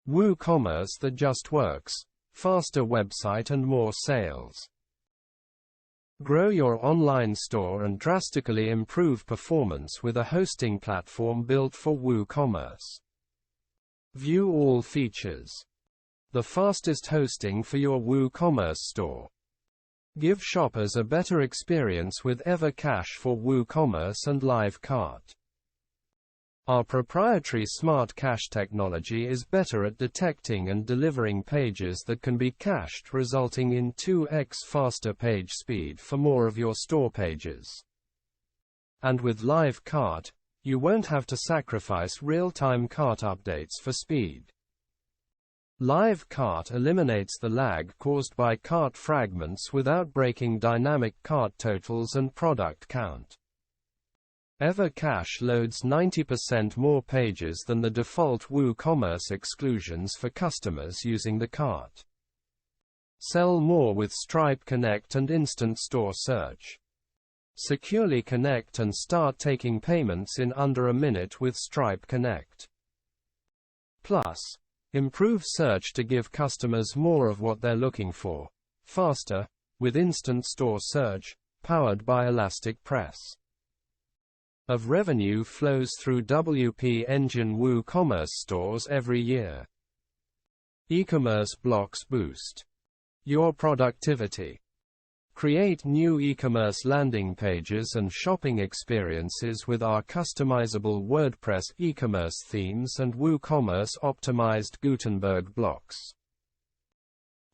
WooCommerce that just works. Faster website and more sales. Grow your online store and drastically improve performance with a hosting platform built for WooCommerce. View all features. The fastest hosting for your WooCommerce store. Give shoppers a better experience with EverCache for WooCommerce and LiveCart. Our proprietary Smart Cache technology is better at detecting and delivering pages that can be cached, resulting in 2x faster page speed for more of your store pages. And with LiveCart, you won't have to sacrifice real-time cart updates for speed. LiveCart eliminates the lag caused by cart fragments without breaking dynamic cart totals and product count. EverCache loads 90% more pages than the default WooCommerce exclusions for customers using the cart. Sell more with Stripe Connect and Instant Store Search. Securely connect and start taking payments in under a minute with Stripe Connect. Plus, improve search to give customers more of what they're looking for, faster, with Instant Store Search, powered by Elastic Press. Of revenue flows through WP Engine WooCommerce stores every year. Ecommerce blocks boost your productivity. Create new e-commerce landing pages and shopping experiences with our customizable WordPress e-commerce themes and WooCommerce optimized Gutenberg blocks.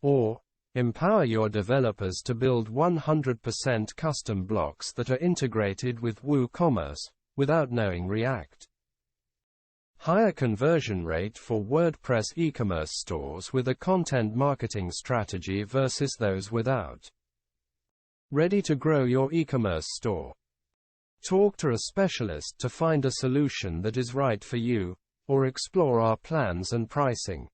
Or, empower your developers to build 100% custom blocks that are integrated with WooCommerce, without knowing React. Higher conversion rate for WordPress e-commerce stores with a content marketing strategy versus those without. Ready to grow your e-commerce store? Talk to a specialist to find a solution that is right for you, or explore our plans and pricing.